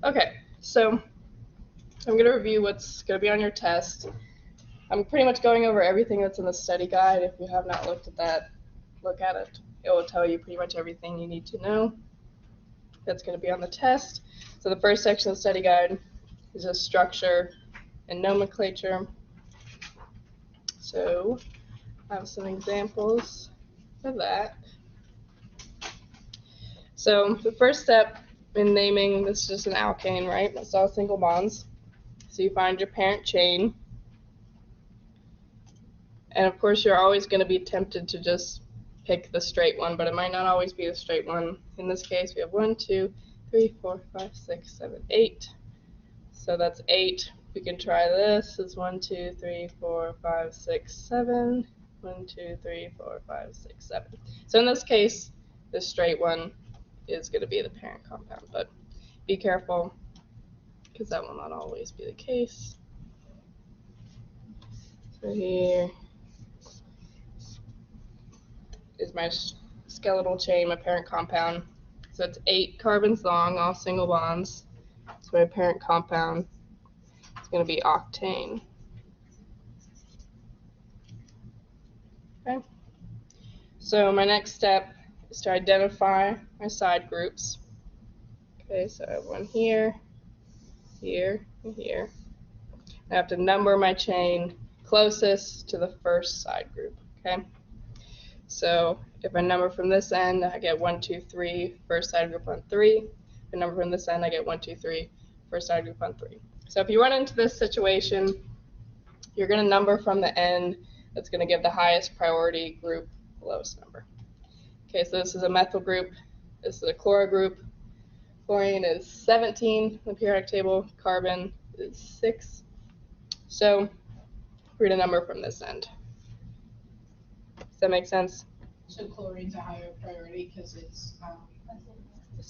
Okay, so I'm going to review what's going to be on your test. I'm pretty much going over everything that's in the study guide. If you have not looked at that, look at it. It will tell you pretty much everything you need to know that's going to be on the test. So the first section of the study guide is just structure and nomenclature. So I have some examples of that. So the first step in naming, this is just an alkane, right? That's all single bonds. So you find your parent chain. And of course, you're always going to be tempted to just pick the straight one, but it might not always be the straight one. In this case, we have 1, 2, 3, 4, 5, 6, 7, 8. So that's 8. We can try this as 1, 2, 3, 4, 5, 6, 7. 1, 2, 3, 4, 5, 6, 7. So in this case, the straight one is going to be the parent compound, but be careful because that will not always be the case. So here is my skeletal chain, my parent compound. So it's 8 carbons long, all single bonds. So my parent compound is going to be octane. Okay. So my next step is to identify my side groups. Okay, so I have one here, here, and here. I have to number my chain closest to the first side group. Okay. So if I number from this end, I get 1, 2, 3, first side group on 3. If I number from this end, I get 1, 2, 3, first side group on 3. So if you run into this situation, you're going to number from the end that's going to give the highest priority group the lowest number. Okay, so this is a methyl group. This is a chloro group. Chlorine is 17 in the periodic table. Carbon is 6. So we're going to number from this end. Does that make sense? So chlorine's a higher priority because it's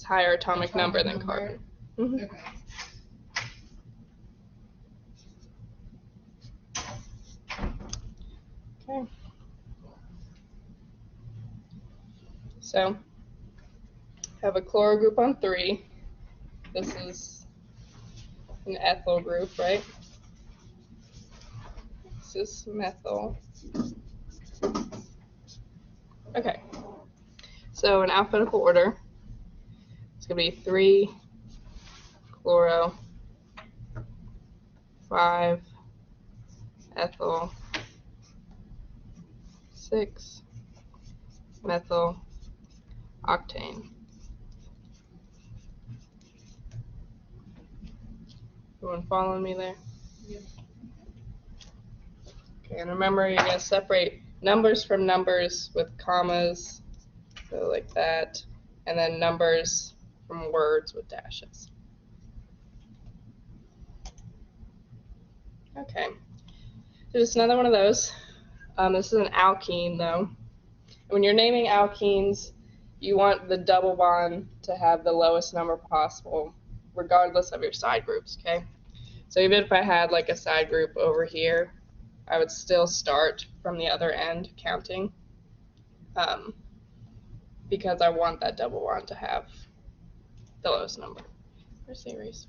higher atomic number than carbon. Okay. Okay. So I have a chloro group on 3. This is an ethyl group, right? This is methyl. Okay. So in alphabetical order, it's going to be 3 chloro, 5 ethyl, 6 methyl, octane. Everyone following me there? Yep. Okay, and remember you're going to separate numbers from numbers with commas, so like that, and then numbers from words with dashes. Okay, so just another one of those. This is an alkene though. When you're naming alkenes, you want the double bond to have the lowest number possible, regardless of your side groups, okay? So even if I had like a side group over here, I would still start from the other end counting, because I want that double bond to have the lowest number. Where's the eraser?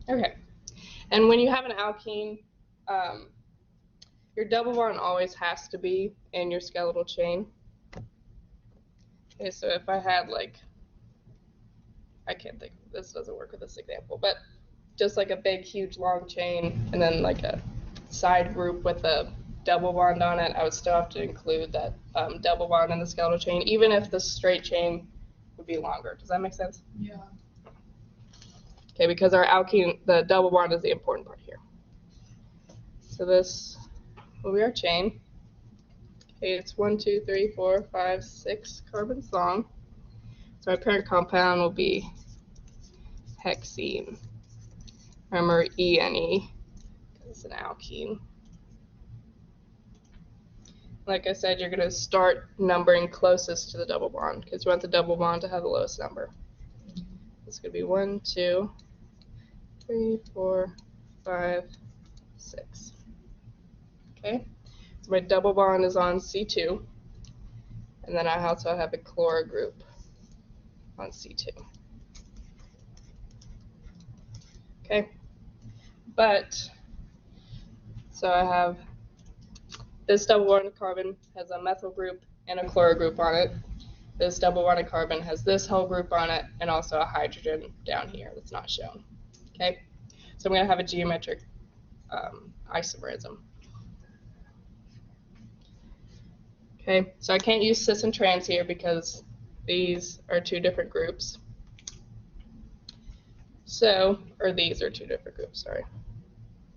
Okay, and when you have an alkene, your double bond always has to be in your skeletal chain. Okay, so if I had like, I can't think, this doesn't work with this example, but just like a big, huge, long chain, and then like a side group with a double bond on it, I would still have to include that double bond in the skeletal chain, even if the straight chain would be longer. Does that make sense? Yeah. Okay, because our alkene, the double bond is the important part here. So this will be our chain. Okay, it's 1, 2, 3, 4, 5, 6 carbons long. So our parent compound will be hexene. Remember ENE, because it's an alkene. Like I said, you're going to start numbering closest to the double bond, because you want the double bond to have the lowest number. It's going to be 1, 2, 3, 4, 5, 6. Okay, so my double bond is on C2. And then I also have a chloro group on C2. Okay, but, so I have this double bonded carbon has a methyl group and a chloro group on it. This double bonded carbon has this whole group on it and also a hydrogen down here that's not shown. Okay, so I'm going to have a geometric isomerism. Okay, so I can't use cis and trans here because these are two different groups. So, or these are two different groups, sorry.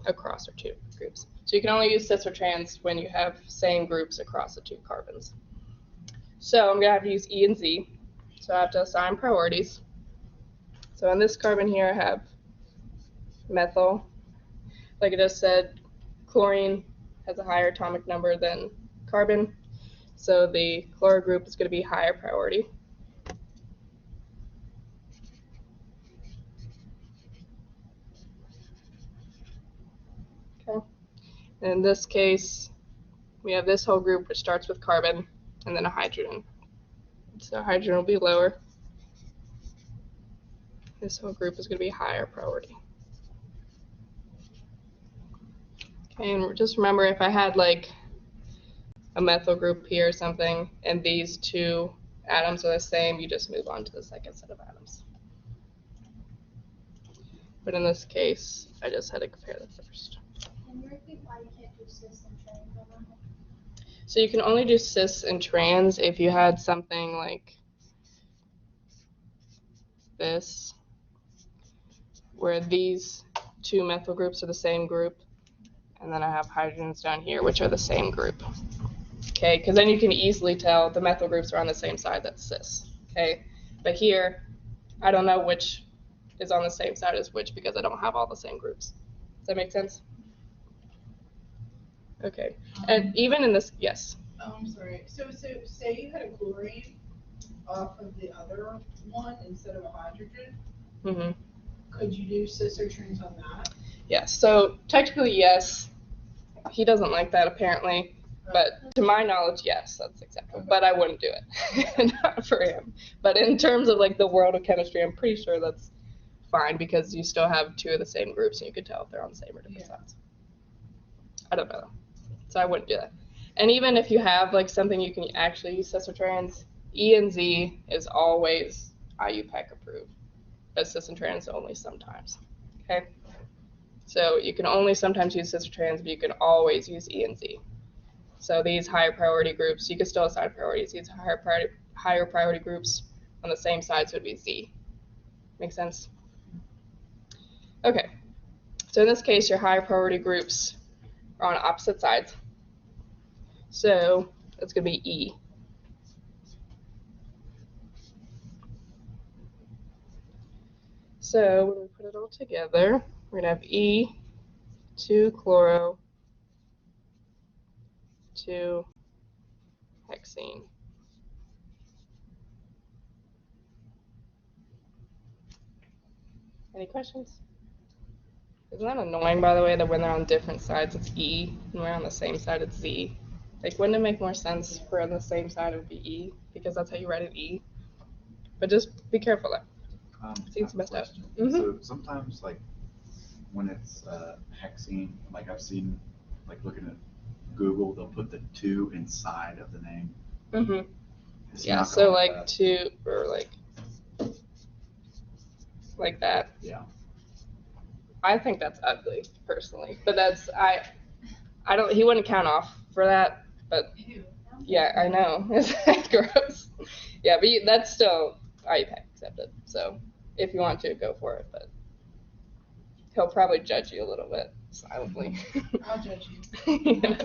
Across are two groups. So you can only use cis or trans when you have same groups across the two carbons. So I'm going to have to use E and Z. So I have to assign priorities. So on this carbon here I have methyl. Like I just said, chlorine has a higher atomic number than carbon. So the chloro group is going to be higher priority. Okay. And in this case, we have this whole group which starts with carbon and then a hydrogen. So hydrogen will be lower. This whole group is going to be higher priority. Okay, and just remember if I had like a methyl group here or something, and these two atoms are the same, you just move on to the second set of atoms. But in this case, I just had to compare the first. Can you repeat why you can't do cis and trans on that one? So you can only do cis and trans if you had something like this, where these two methyl groups are the same group, and then I have hydrogens down here, which are the same group. Okay, because then you can easily tell the methyl groups are on the same side, that's cis. Okay, but here, I don't know which is on the same side as which because I don't have all the same groups. Does that make sense? Okay, and even in this, yes. Oh, I'm sorry. So say you had a chlorine off of the other one instead of a hydrogen, Mm-hmm. could you do cis or trans on that? Yes, so technically yes. He doesn't like that apparently, but to my knowledge, yes, that's acceptable. But I wouldn't do it, not for him. But in terms of like the world of chemistry, I'm pretty sure that's fine because you still have two of the same groups and you can tell if they're on the same or different sides. I don't know, so I wouldn't do that. And even if you have like something you can actually use cis or trans, E and Z is always IUPAC approved, but cis and trans only sometimes. Okay. So you can only sometimes use cis or trans, but you can always use E and Z. So these higher priority groups, you can still assign priorities. These higher priority groups on the same sides would be Z. Make sense? Okay. So in this case, your higher priority groups are on opposite sides. So it's going to be E. So when we put it all together, we're going to have E, 2 chloro, 2 hexene. Any questions? Isn't that annoying, by the way, that when they're on different sides it's E, and we're on the same side it's Z? Like, wouldn't it make more sense for on the same side it would be E, because that's how you write it E? But just be careful there. Seems messed up. So sometimes, like, when it's hexene, like I've seen, like looking at Google, they'll put the 2 inside of the name. Mm-hmm. It's Yeah, not so going like that. 2, or like that. Yeah. I think that's ugly, personally. But that's, I don't, he wouldn't count off for that, but Ew. yeah, I know. It's gross. Yeah, but that's still IUPAC accepted. So if you want to, go for it. But he'll probably judge you a little bit silently. I'll judge you. Yeah.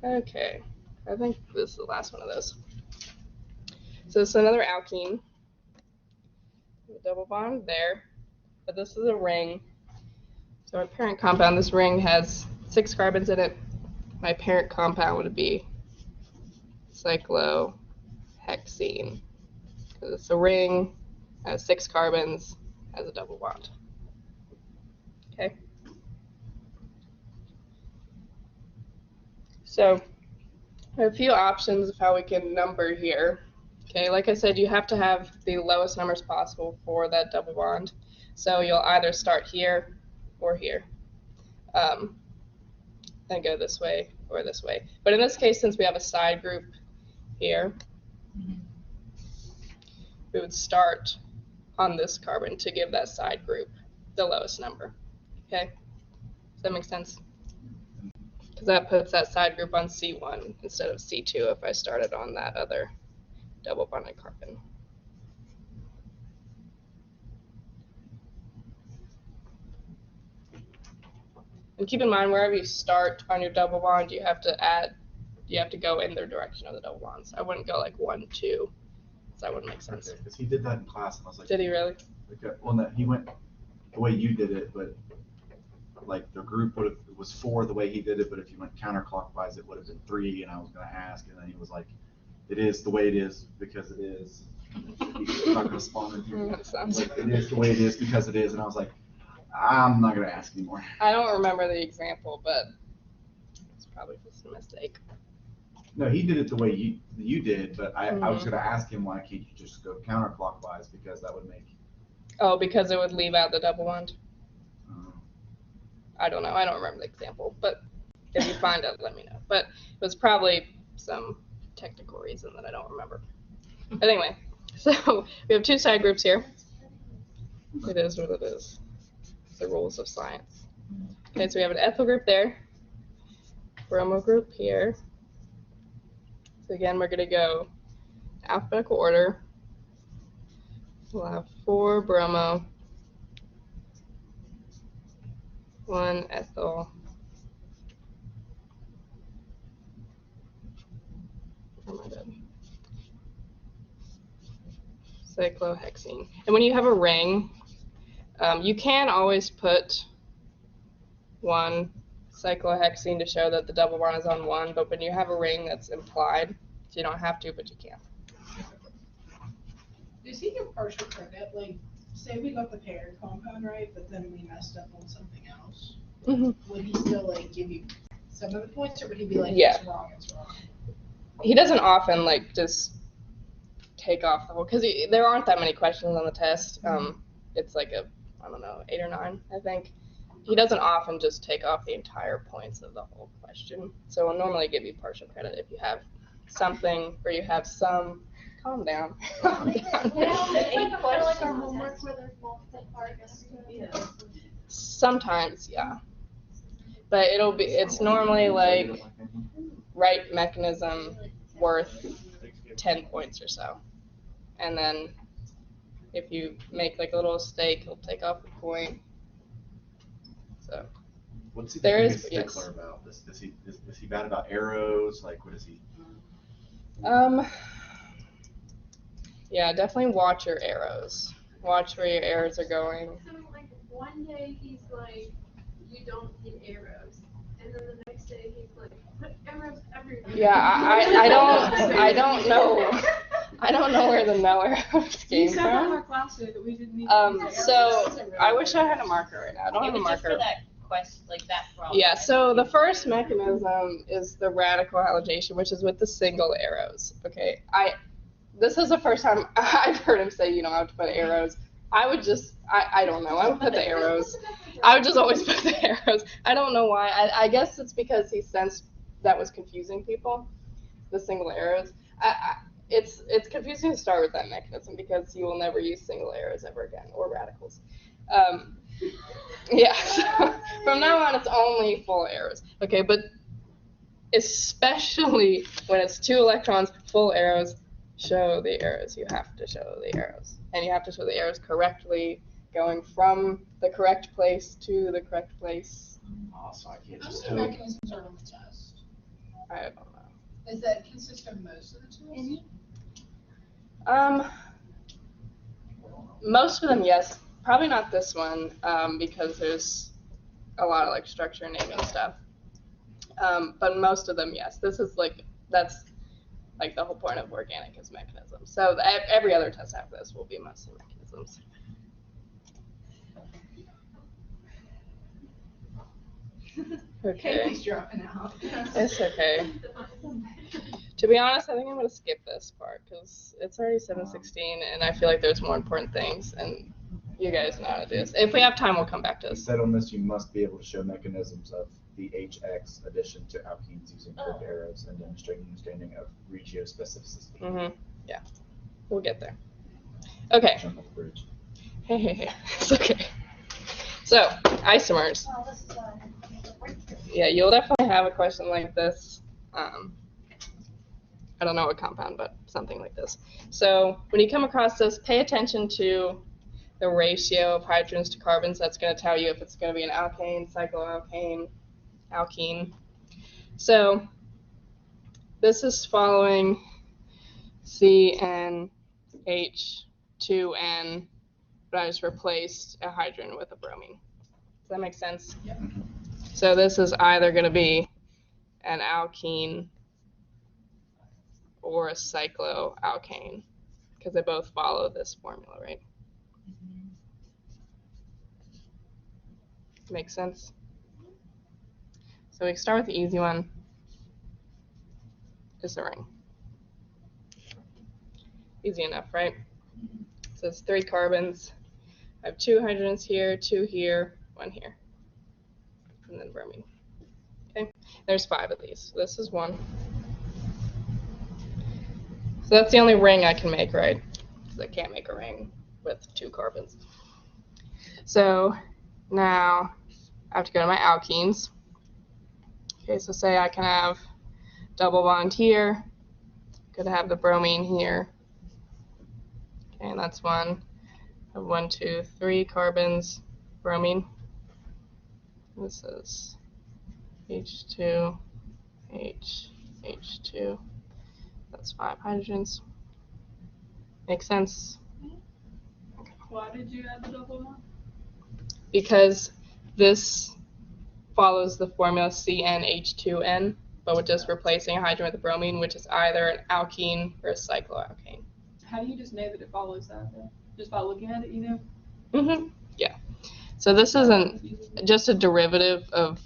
Okay, I think this is the last one of those. So it's another alkene. A double bond there, but this is a ring. So my parent compound, this ring has 6 carbons in it. My parent compound would be cyclohexene. Because it's a ring, has 6 carbons, has a double bond. Okay. So I have a few options of how we can number here. Okay, like I said, you have to have the lowest numbers possible for that double bond. So you'll either start here or here, and go this way or this way. But in this case, since we have a side group here, we would start on this carbon to give that side group the lowest number. Okay, does that make sense? Because that puts that side group on C1 instead of C2 if I started on that other double bonded carbon. And keep in mind, wherever you start on your double bond, you have to go in the direction of the double bonds. I wouldn't go like 1, 2. That wouldn't make sense. Because he did that in class, and I was like, Did he really? okay, well, no, he went the way you did it, but like the group would have, it was 4 the way he did it, but if you went counterclockwise, it would have been 3. And I was going to ask, and then he was like, it is the way it is because it is. He's not going to spawn in here. That sounds Like, it is the way it is because it is. And I was like, I'm not going to ask anymore. I don't remember the example, but it's probably just a mistake. No, he did it the way you did, but I was going to ask him, why can't you just go counterclockwise, because that would make. Oh, because it would leave out the double bond? Um, I don't know. I don't remember the example, but if you find it, let me know. But it was probably some technical reason that I don't remember. But anyway, so we have 2 side groups here. It is what it is. It's the rules of science. Okay, so we have an ethyl group there, bromo group here. So again, we're going to go alphabetical order. We'll have 4 bromo, 1 ethyl, cyclohexene. And when you have a ring, you can always put 1 cyclohexene to show that the double bond is on 1, but when you have a ring, that's implied. So you don't have to, but you can. Does he get partial credit? Like, say we got the paired compound right, but then we messed up on something else. Would he still like give you some of the points, or would he be like, Yeah. it's wrong, it's wrong? He doesn't often like just take off the whole, because there aren't that many questions on the test. It's like I don't know, 8 or 9, I think. He doesn't often just take off the entire points of the whole question. So we'll normally give you partial credit if you have something or you have some. Calm down. Calm down. Like our homework where there's multiple parts. Sometimes, yeah. But it's normally like right mechanism worth 10 points or so. And then if you make like a little mistake, he'll take off a point. So What's he the There is- biggest stickler yes. about? Is he bad about arrows? Like, what is he? Yeah, definitely watch your arrows. Watch where your arrows are going. So like one day he's like, you don't need arrows, and then the next day he's like, put arrows everywhere. Yeah, I don't know. I don't know where the no arrows You came said that in from. our class today that we didn't need. So I wish I had a marker right now. I don't It have a was just for marker. that quest, like that problem. Yeah, so the first mechanism is the radical halogation, which is with the single arrows. Okay, this is the first time I've heard him say you don't have to put arrows. I would just, I don't know, I would put the arrows. I would just always put the arrows. I don't know why. I guess it's because he sensed that was confusing people, the single arrows. It's confusing to start with that mechanism because you will never use single arrows ever again, or radicals. Yeah, so from now on it's only full arrows. Okay, but especially when it's 2 electrons, full arrows, show the arrows. You have to show the arrows. And you have to show the arrows correctly, going from the correct place to the correct place. Oh, so I can't How just many hope. mechanisms are on the test? I don't know. Does that consist of most of the tools? Most of them, yes. Probably not this one, because there's a lot of like structure and naming stuff. But most of them, yes. That's like the whole point of organic is mechanisms. So every other test after this will be mostly mechanisms. Okay, Katie's dropping out. it's okay. To be honest, I think I'm gonna skip this part because it's already 7:16, and I feel like there's more important things, and you guys know how to do this. If we have time, we'll come back to You this. said on this, you must be able to show mechanisms of the HX addition to alkenes using curved arrows and demonstrating understanding of regiospecificity. Mm-hmm. Yeah, we'll get there. Okay. Jump off the bridge. Hey, it's okay. So, isomers. Oh, this is what I need to work through. Yeah, you'll definitely have a question like this. I don't know what compound, but something like this. So when you come across this, pay attention to the ratio of hydrogens to carbons. That's going to tell you if it's going to be an alkane, cycloalkane, alkene. So this is following CnH2n, but I just replaced a hydrogen with a bromine. Does that make sense? Yep. So this is either going to be an alkene or a cycloalkane, because they both follow this formula, right? Makes sense? So we start with the easy one. Is the ring. Easy enough, right? So it's 3 carbons. I have 2 hydrogens here, 2 here, 1 here. And then bromine. Okay, there's 5 of these. This is 1. So that's the only ring I can make, right? Because I can't make a ring with 2 carbons. So now I have to go to my alkenes. Okay, so say I can have double bond here. Could have the bromine here. Okay, and that's 1. I have 1, 2, 3 carbons, bromine. This is H2, H2. That's 5 hydrogens. Makes sense? Why did you add the double bond? Because this follows the formula CnH2n, but with just replacing a hydrogen with a bromine, which is either an alkene or a cycloalkane. How do you just know that it follows that though? Just by looking at it, you know? Mm-hmm. Yeah. So this isn't just a derivative of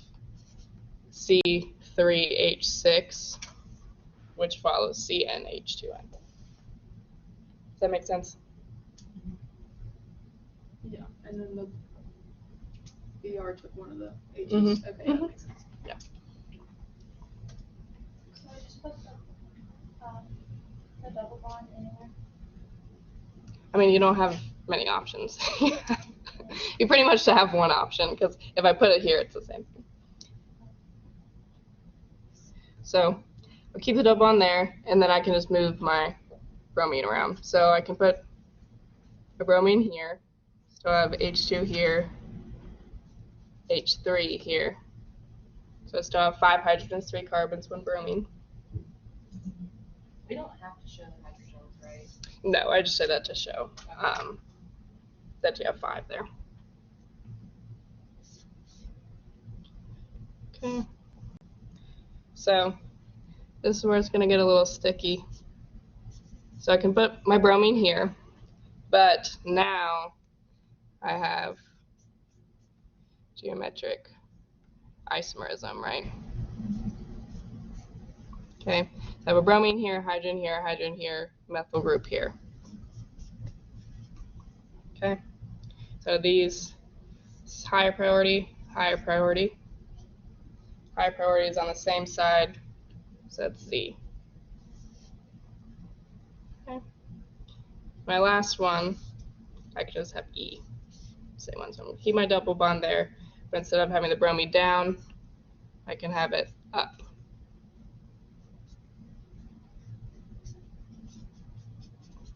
C3H6, which follows CnH2n. Does that make sense? Yeah, and then the BR took one of the H's. Mhm. Okay, Mhm. that makes sense. So I just put the double bond anywhere. I mean, you don't have many options. You pretty much have one option, because if I put it here, it's the same thing. So I'll keep the double bond there, and then I can just move my bromine around. So I can put a bromine here. So I have H2 here, H3 here. So I still have 5 hydrogens, 3 carbons, 1 bromine. We don't have to show the hydrogens, right? No, I just said that to show that you have 5 there. Okay. So this is where it's going to get a little sticky. So I can put my bromine here, but now I have geometric isomerism, right? Okay, so I have a bromine here, hydrogen here, methyl group here. Okay, so these higher priority, higher priority. Higher priority is on the same side, so that's Z. Okay. My last one, I could just have E. Same one, so I'm gonna keep my double bond there, but instead of having the bromine down, I can have it up.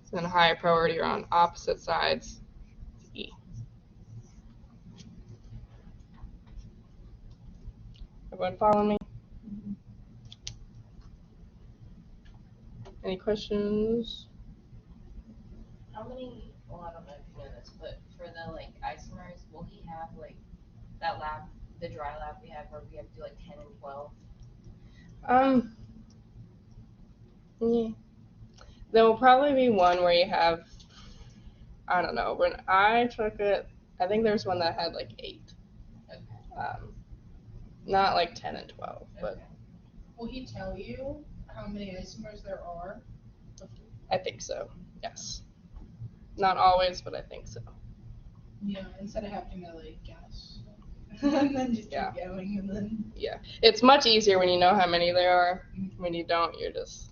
So then higher priority are on opposite sides, E. Everyone follow me? Any questions? How many, well, I don't know if you know this, but for the like isomers, will he have like that lab, the dry lab we have where we have to do like 10 and 12? Yeah. There will probably be one where you have, I don't know, when I took it, I think there's one that had like 8. Okay. Not like 10 and 12, but Okay. Will he tell you how many isomers there are? I think so, yes. Not always, but I think so. Yeah, instead of having to like guess. And then just Yeah. keep going and then. Yeah, it's much easier when you know how many there are. When you don't, you're just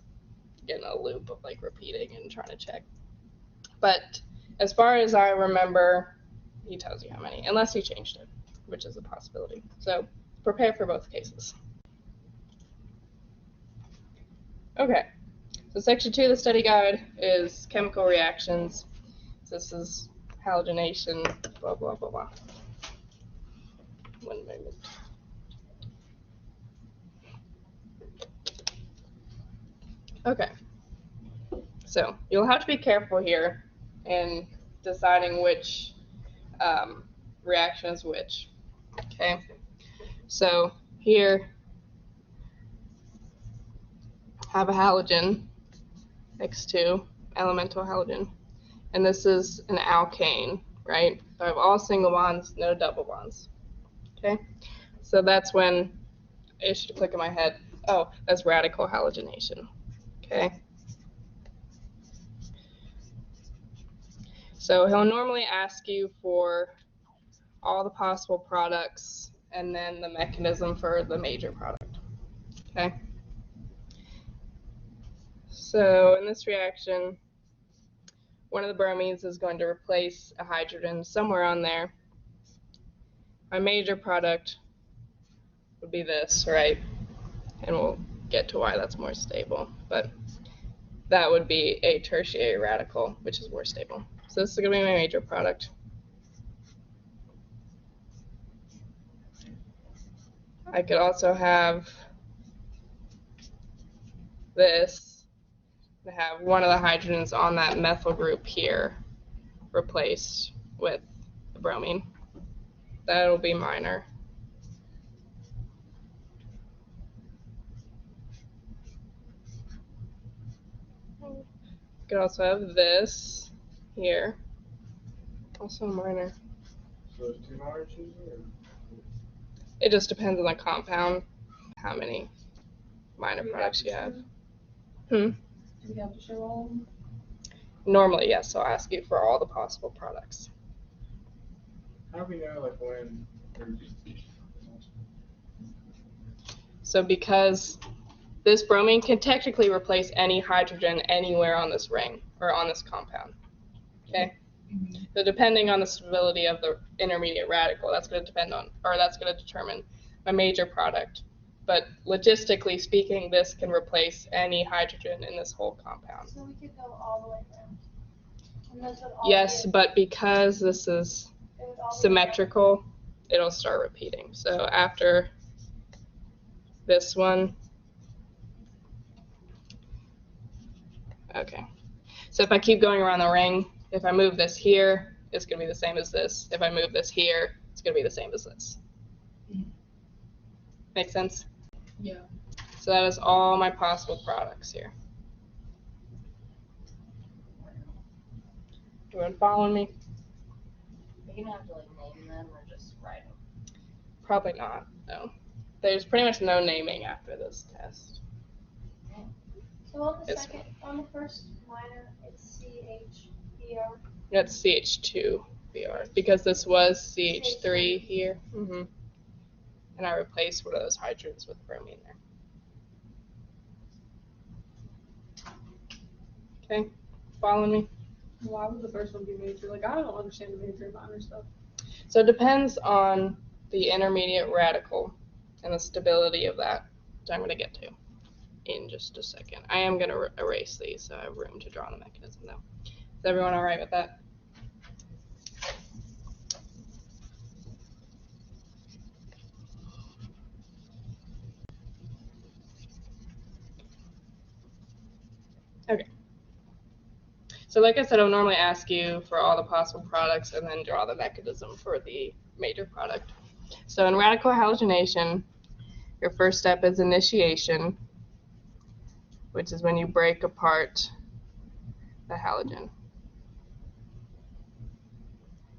getting a loop of like repeating and trying to check. But as far as I remember, he tells you how many, unless he changed it, which is a possibility. So prepare for both cases. Okay, so section 2 of the study guide is chemical reactions. So this is halogenation, blah, blah, blah, blah. One moment. Okay, so you'll have to be careful here in deciding which reaction is which. Okay, so here have a halogen, X2, elemental halogen, and this is an alkane, right? So I have all single bonds, no double bonds. Okay, so that's when it should click in my head. Oh, that's radical halogenation. Okay. So he'll normally ask you for all the possible products and then the mechanism for the major product. Okay. So in this reaction, one of the bromines is going to replace a hydrogen somewhere on there. My major product would be this, right? And we'll get to why that's more stable. But that would be a tertiary radical, which is more stable. So this is going to be my major product. I could also have this, to have one of the hydrogens on that methyl group here replaced with the bromine. That'll be minor. Could also have this here, also minor. So it's 2 minor choosing, or? It just depends on the compound, how many minor products you have. Do we have to show all of them? Normally, yes, I'll ask you for all the possible products. How do we know, like, when there's. So because this bromine can technically replace any hydrogen anywhere on this ring or on this compound. Okay? So depending on the stability of the intermediate radical, that's going to depend on, or that's going to determine my major product. But logistically speaking, this can replace any hydrogen in this whole compound. So we could go all the way around. And this would all Yes, be- but because this is it would all be symmetrical, it'll start repeating. So after this one, okay. So if I keep going around the ring, if I move this here, it's going to be the same as this. If I move this here, it's going to be the same as this. Make sense? Yeah. So that is all my possible products here. Everyone following me? You're gonna have to like name them or just write them. Probably not, no. There's pretty much no naming after this test. So on the It's- second, on the first minor, it's CHBr. That's CH2Br, because this was CH3 here. And I replaced one of those hydrogens with bromine there. Okay, following me? Why would the first one be major? Like, I don't understand the major and minor stuff. So it depends on the intermediate radical and the stability of that, which I'm going to get to in just a second. I am going to erase these so I have room to draw the mechanism though. Is everyone all right with that? Okay. So like I said, I'll normally ask you for all the possible products and then draw the mechanism for the major product. So in radical halogenation, your first step is initiation, which is when you break apart the halogen.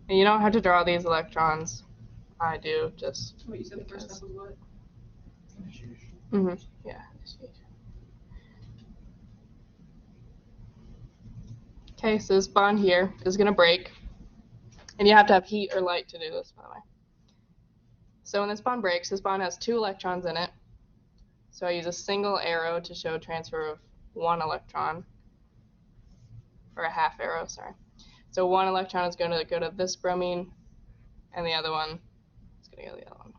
And you don't have to draw these electrons. I do, just What you said the first because. step was what? Yeah. Initiation. Okay, so this bond here is going to break. And you have to have heat or light to do this, by the way. So when this bond breaks, this bond has 2 electrons in it. So I use a single arrow to show transfer of 1 electron, or a half arrow, sorry. So 1 electron is going to go to this bromine, and the other one is going to go to the other one.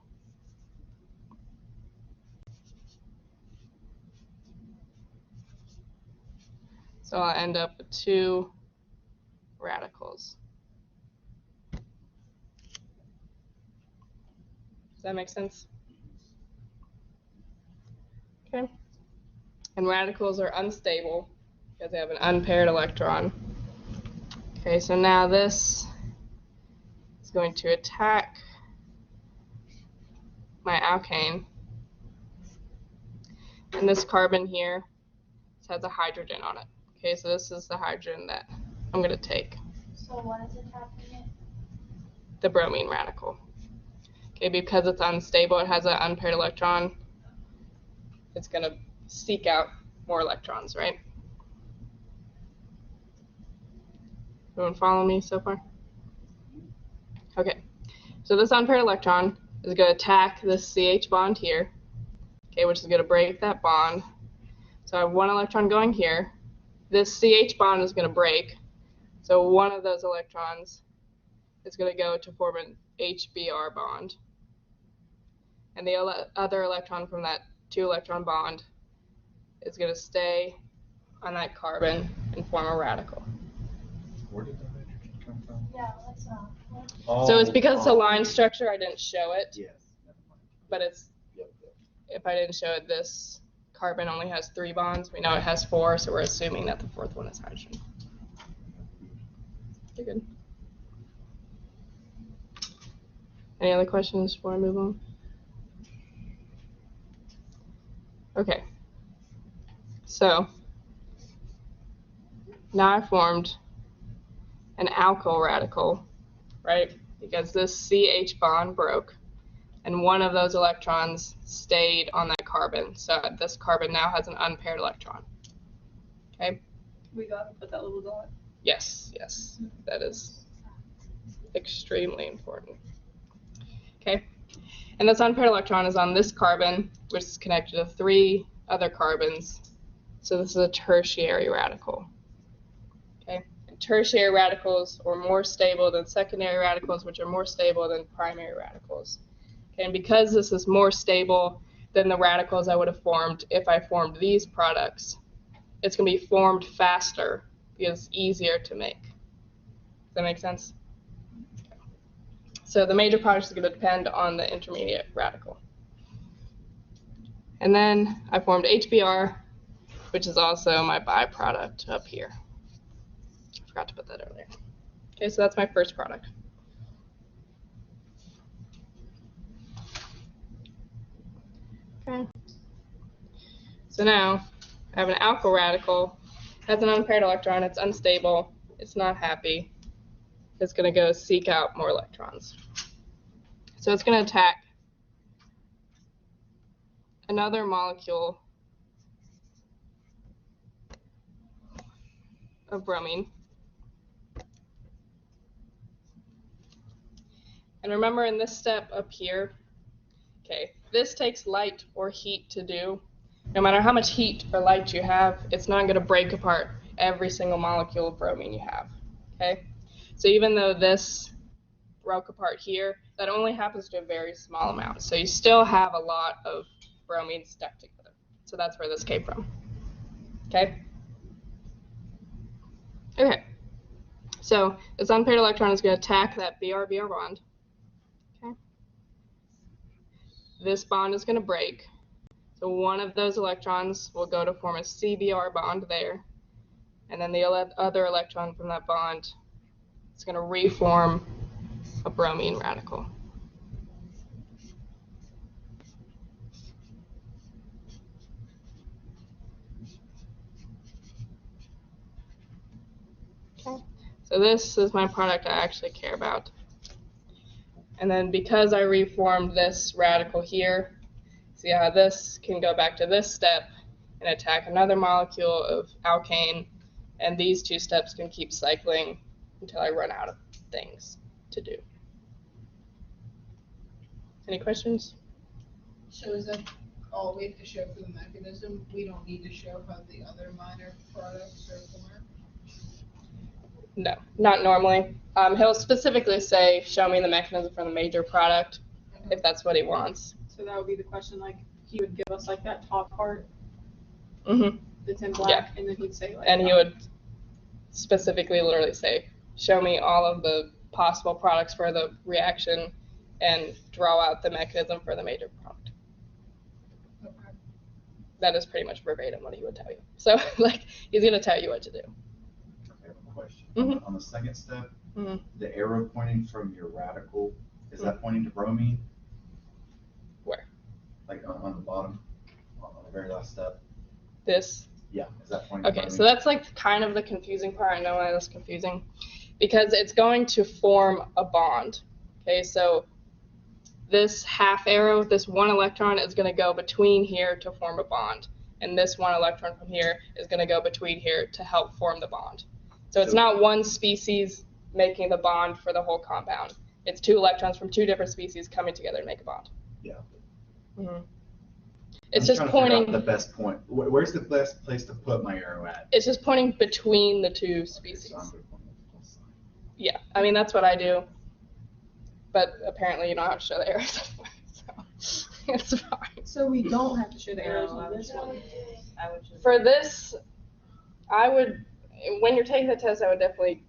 So I'll end up with 2 radicals. Does that make sense? Okay. And radicals are unstable because they have an unpaired electron. Okay, so now this is going to attack my alkane. And this carbon here has a hydrogen on it. Okay, so this is the hydrogen that I'm going to take, So what is attacking it? the bromine radical. Okay, because it's unstable, it has an unpaired electron, it's going to seek out more electrons, right? Everyone follow me so far? Okay, so this unpaired electron is going to attack this CH bond here, okay, which is going to break that bond. So I have 1 electron going here. This CH bond is going to break, so one of those electrons is going to go to form an HBr bond. And the other electron from that 2 electron bond is going to stay on that carbon and form a radical. Where did the hydrogen come from? Yeah, let's So it's because it's a line structure, I didn't show it, Yes, never mind. but it's, Yep. if I didn't show it, this carbon only has 3 bonds. We know it has 4, so we're assuming that the 4th one is hydrogen. You're good. Any other questions before I move on? Okay. So now I formed an alkyl radical, right? Because this CH bond broke, and one of those electrons stayed on that carbon. So this carbon now has an unpaired electron. Okay? We gotta put that little dot. Yes, yes. That is extremely important. Okay? And this unpaired electron is on this carbon, which is connected to 3 other carbons. So this is a tertiary radical. Okay? And tertiary radicals are more stable than secondary radicals, which are more stable than primary radicals. Okay? And because this is more stable than the radicals I would have formed if I formed these products, it's going to be formed faster because it's easier to make. Does that make sense? So the major product is going to depend on the intermediate radical. And then I formed HBr, which is also my byproduct up here. I forgot to put that earlier. Okay, so that's my first product. Okay. So now I have an alkyl radical, has an unpaired electron, it's unstable, it's not happy. It's going to go seek out more electrons. So it's going to attack another molecule of bromine. And remember in this step up here, okay, this takes light or heat to do. No matter how much heat or light you have, it's not going to break apart every single molecule of bromine you have. Okay? So even though this broke apart here, that only happens to a very small amount. So you still have a lot of bromine stuck together. So that's where this came from. Okay? Okay. So this unpaired electron is going to attack that Br-Br bond. Okay? This bond is going to break. So one of those electrons will go to form a CBr bond there. And then the other electron from that bond is going to reform a bromine radical. Okay, so this is my product I actually care about. And then because I reformed this radical here, see how this can go back to this step and attack another molecule of alkane And these two steps can keep cycling until I run out of things to do. Any questions? So is that all we have to show for the mechanism? We don't need to show how the other minor products are formed? No, not normally. He'll specifically say, show me the mechanism for the major product, if that's what he wants. So that would be the question, like, he would give us like that top part Mm-hmm. that's in black, and then he'd say like. And he would specifically literally say, show me all of the possible products for the reaction and draw out the mechanism for the major product. Okay. That is pretty much verbatim what he would tell you. So, like, he's going to tell you what to do. I have a question. Mhm. On the second step, Mhm. the arrow pointing from your radical, is that pointing to bromine? Where? Like on the bottom, on the very last step? This. Yeah, is that pointing to Okay, bromine? so that's like kind of the confusing part. I know why that's confusing. Because it's going to form a bond. Okay, so this half arrow, this one electron is going to go between here to form a bond. And this one electron from here is going to go between here to help form the bond. So it's not one species making the bond for the whole compound. It's two electrons from two different species coming together to make a bond. Yeah. Mm-hmm. It's I'm just trying to figure out pointing. the best point. Where's the best place to put my arrow at? It's just pointing between the two species. So I'm gonna point at the plus sign. Yeah, I mean that's what I do. But apparently you don't have to show the arrows, so it's fine. So we don't have to show the arrows No, I on would this just- one. I would just. For this, I would, when you're taking the test, I would definitely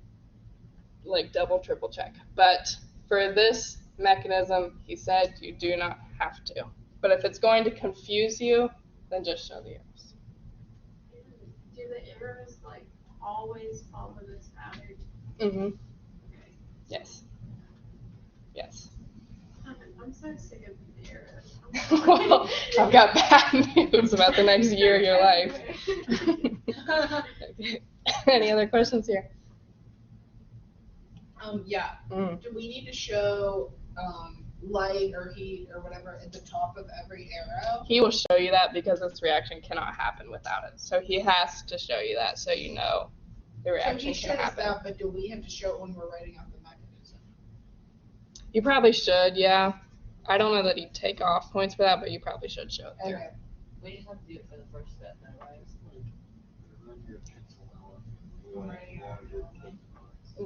like double, triple check. But for this mechanism, he said you do not have to. But if it's going to confuse you, then just show the arrows. Do the arrows like always follow this pattern? Mm-hmm. Yes. Yes. I'm so sick of the arrows. Well, I've got bad news about the next year of your life. Okay. Any other questions here? Yeah, Mm. do we need to show, light or heat or whatever at the top of every arrow? He will show you that because this reaction cannot happen without it. So he has to show you that so you know the So reaction he can shows happen. that, but do we have to show it when we're writing out the mechanism? You probably should, yeah. I don't know that he'd take off points for that, but you probably should show it there. Okay. We just have to do it for the first step, though, right?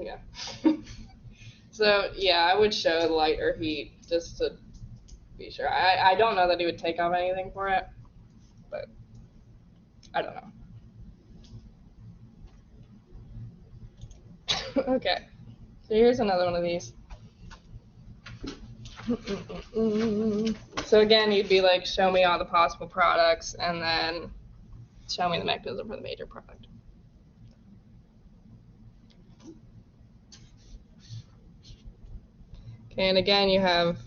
Yeah. So yeah, I would show light or heat just to be sure. I don't know that he would take off anything for it, but I don't know. Okay, so here's another one of these. So again, you'd be like, show me all the possible products, and then show me the mechanism for the major product. Okay, and again, you have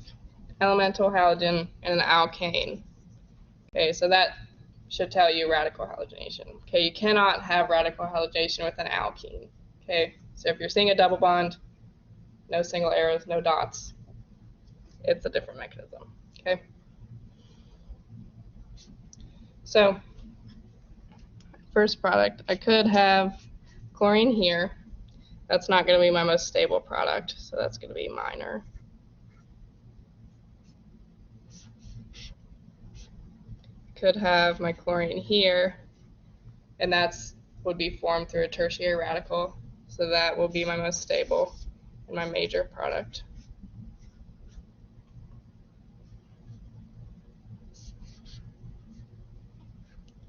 elemental halogen and an alkane. Okay, so that should tell you radical halogenation. Okay, you cannot have radical halogenation with an alkene. Okay, so if you're seeing a double bond, no single arrows, no dots, it's a different mechanism. Okay, so first product, I could have chlorine here. That's not going to be my most stable product, so that's going to be minor. Could have my chlorine here, and that's would be formed through a tertiary radical, so that will be my most stable and my major product.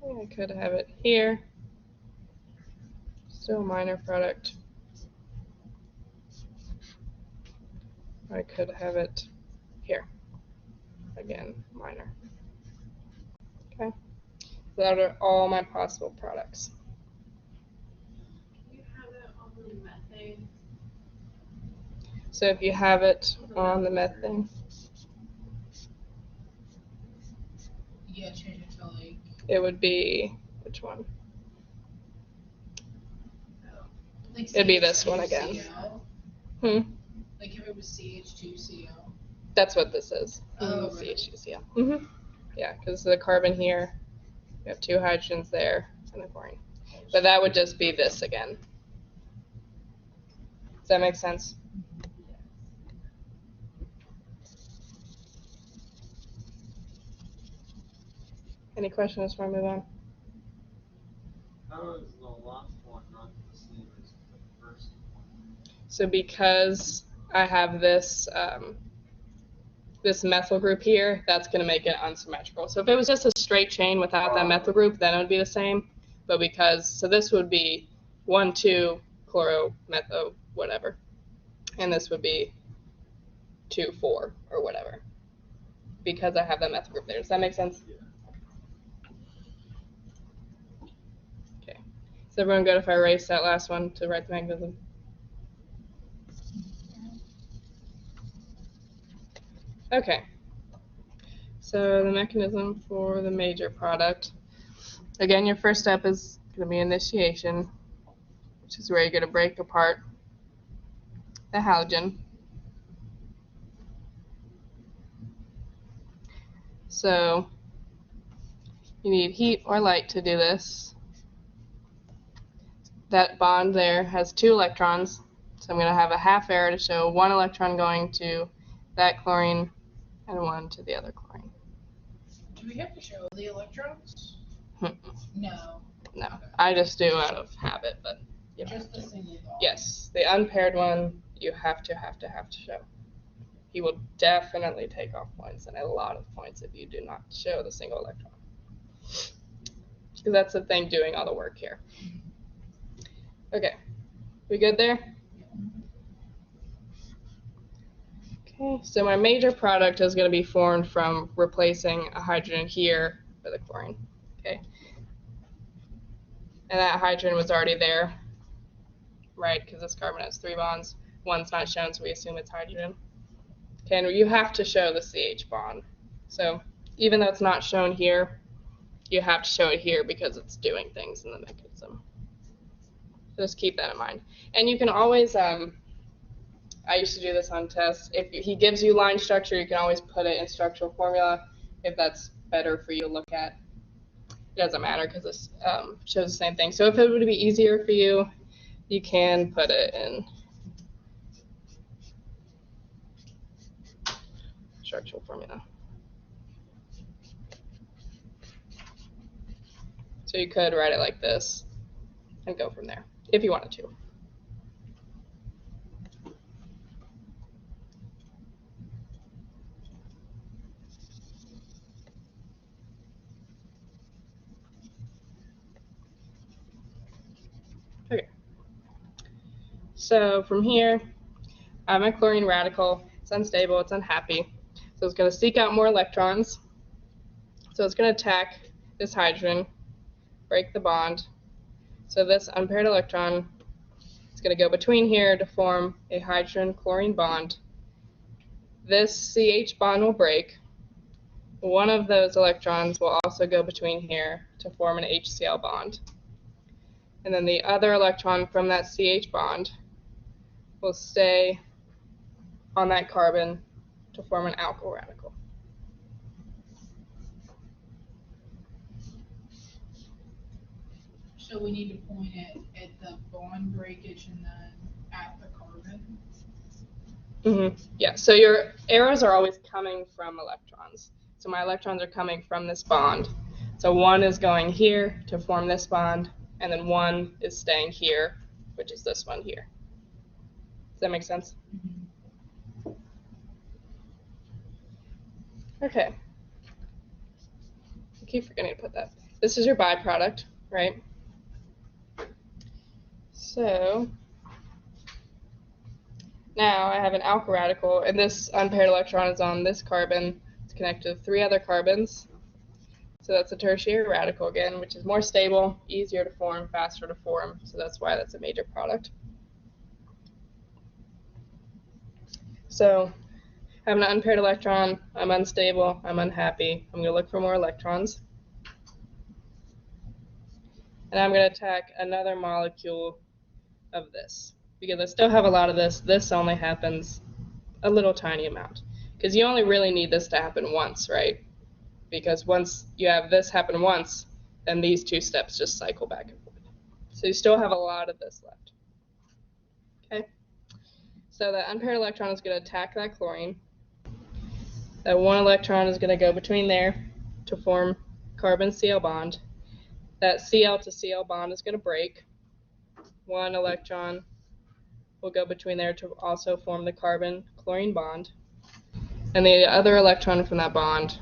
I could have it here, still a minor product. I could have it here, again, minor. Okay, so that are all my possible products. You have it on the methane. So if you have it on the methane, Yeah, change it to like, it would be, which one? like It'd be this one again. CH2CO. Hmm, Like if it was CH2CO. that's what this is. Oh, really? CH2Cl. Mm-hmm. Yeah, because the carbon here, you have two hydrogens there, and the chlorine. But that would just be this again. Does that make sense? Any questions before I move on? How is the last one not the same as the first one? So because I have this this methyl group here, that's going to make it unsymmetrical. So if it was just a straight chain without that methyl group, then it would be the same. But so this would be 1,2 chloro methyl whatever, and this would be 2,4 or whatever, because I have that methyl group there. Does that make sense? Yeah. Okay. Is everyone good if I erase that last one to write the mechanism? Okay. So the mechanism for the major product. Again, your first step is going to be initiation, which is where you're going to break apart the halogen. So you need heat or light to do this. That bond there has 2 electrons, so I'm going to have a half arrow to show 1 electron going to that chlorine and 1 to the other chlorine. Do we have to show the electrons? No. No, I just do out of habit, but you don't Just have the to. single bond. Yes, the unpaired one you have to show. He will definitely take off points, and a lot of points if you do not show the single electron. Because that's the thing doing all the work here. Okay, we good there? Okay, so my major product is going to be formed from replacing a hydrogen here with a chlorine. Okay, and that hydrogen was already there, right? Because this carbon has 3 bonds. One's not shown, so we assume it's hydrogen. Okay, and you have to show the CH bond. So even though it's not shown here, you have to show it here because it's doing things in the mechanism. So just keep that in mind. And you can always, I used to do this on tests. If he gives you line structure, you can always put it in structural formula if that's better for you to look at. It doesn't matter because this shows the same thing. So if it would be easier for you, you can put it in structural formula. So you could write it like this and go from there if you wanted to. Okay. So from here, I have my chlorine radical. It's unstable, it's unhappy. So it's going to seek out more electrons. So it's going to attack this hydrogen, break the bond. So this unpaired electron is going to go between here to form a hydrogen-chlorine bond. This CH bond will break. One of those electrons will also go between here to form an HCl bond. And then the other electron from that CH bond will stay on that carbon to form an alkyl radical. So we need to point it at the bond breakage and then at the carbon. Yeah, so your arrows are always coming from electrons. So my electrons are coming from this bond. So 1 is going here to form this bond, and then 1 is staying here, which is this one here. Does that make sense? Okay. I keep forgetting to put that. This is your byproduct, right? So now I have an alkyl radical, and this unpaired electron is on this carbon. It's connected to 3 other carbons. So that's a tertiary radical again, which is more stable, easier to form, faster to form. So that's why that's a major product. So I have an unpaired electron. I'm unstable. I'm unhappy. I'm going to look for more electrons. And I'm going to attack another molecule of this. Because I still have a lot of this. This only happens a little tiny amount. Because you only really need this to happen once, right? Because once you have this happen once, then these 2 steps just cycle back and forth. So you still have a lot of this left. Okay. So that unpaired electron is going to attack that chlorine. That one electron is going to go between there to form carbon-Cl bond. That Cl to Cl bond is going to break. One electron will go between there to also form the carbon-chlorine bond. And the other electron from that bond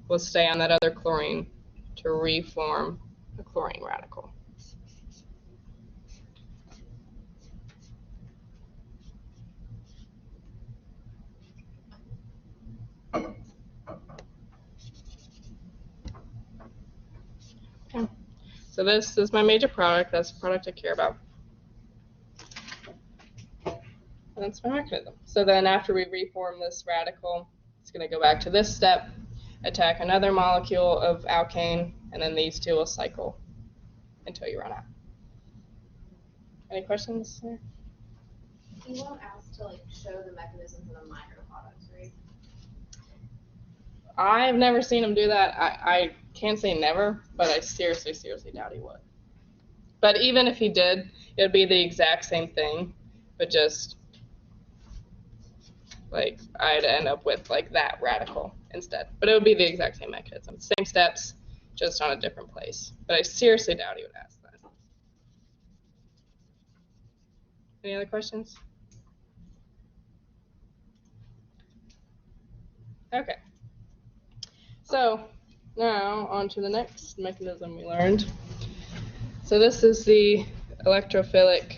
will stay on that other chlorine to reform a chlorine radical. Okay. So this is my major product. That's the product I care about. That's my mechanism. So then after we reform this radical, it's going to go back to this step, attack another molecule of alkane, and then these two will cycle until you run out. Any questions there? You won't ask to like show the mechanism for the minor products, right? I've never seen him do that. I can't say never, but I seriously doubt he would. But even if he did, it would be the exact same thing, but just like I'd end up with like that radical instead. But it would be the exact same mechanism, same steps, just on a different place. But I seriously doubt he would ask that. Any other questions? Okay. So now on to the next mechanism we learned. So this is the electrophilic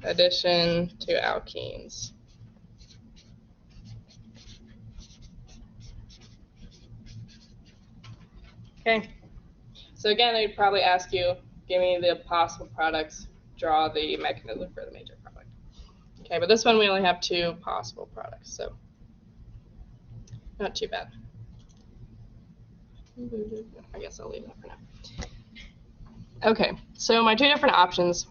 addition to alkenes. Okay. So again, they'd probably ask you, give me the possible products, draw the mechanism for the major product. Okay, but this one we only have two possible products, so not too bad. I guess I'll leave that for now. Okay, so my two different options.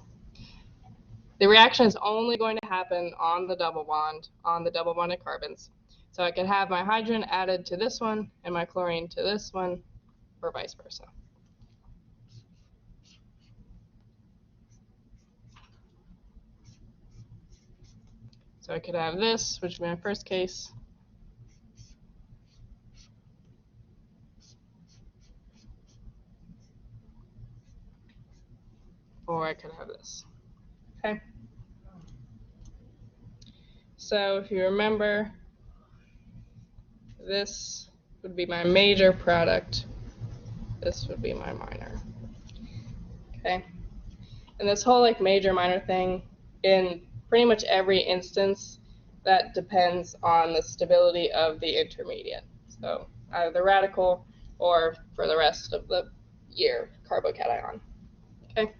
The reaction is only going to happen on the double bonded carbons. So I could have my hydrogen added to this one and my chlorine to this one, or vice versa. So I could have this, which would be my first case. Or I could have this. Okay. So if you remember, this would be my major product. This would be my minor. Okay. And this whole like major minor thing, in pretty much every instance, that depends on the stability of the intermediate. So either the radical or for the rest of the year, carbocation. Okay.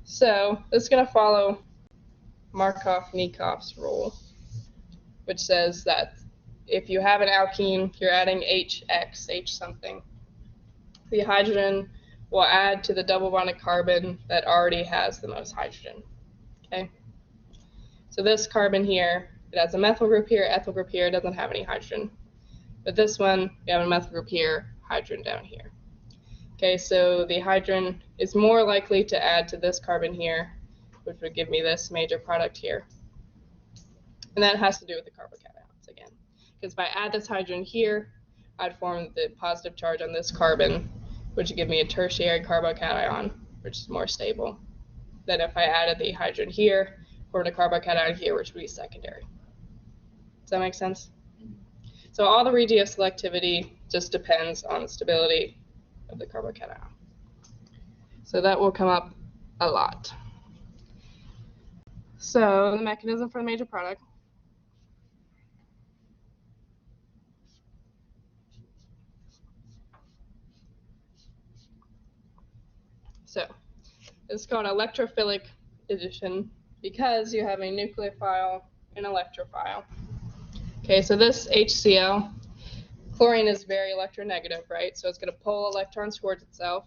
So this is going to follow Markov-Nikov's rule, which says that if you have an alkene, you're adding HX, H something. The hydrogen will add to the double bonded carbon that already has the most hydrogen. Okay. So this carbon here, it has a methyl group here, ethyl group here, it doesn't have any hydrogen. But this one, we have a methyl group here, hydrogen down here. Okay, so the hydrogen is more likely to add to this carbon here, which would give me this major product here. And that has to do with the carbocations again. Because if I add this hydrogen here, I'd form the positive charge on this carbon, which would give me a tertiary carbocation, which is more stable than if I added the hydrogen here, formed a carbocation here, which would be secondary. Does that make sense? So all the regio selectivity just depends on the stability of the carbocation. So that will come up a lot. So the mechanism for the major product. So it's called electrophilic addition because you have a nucleophile and electrophile. Okay, so this HCl, chlorine is very electronegative, right? So it's going to pull electrons towards itself.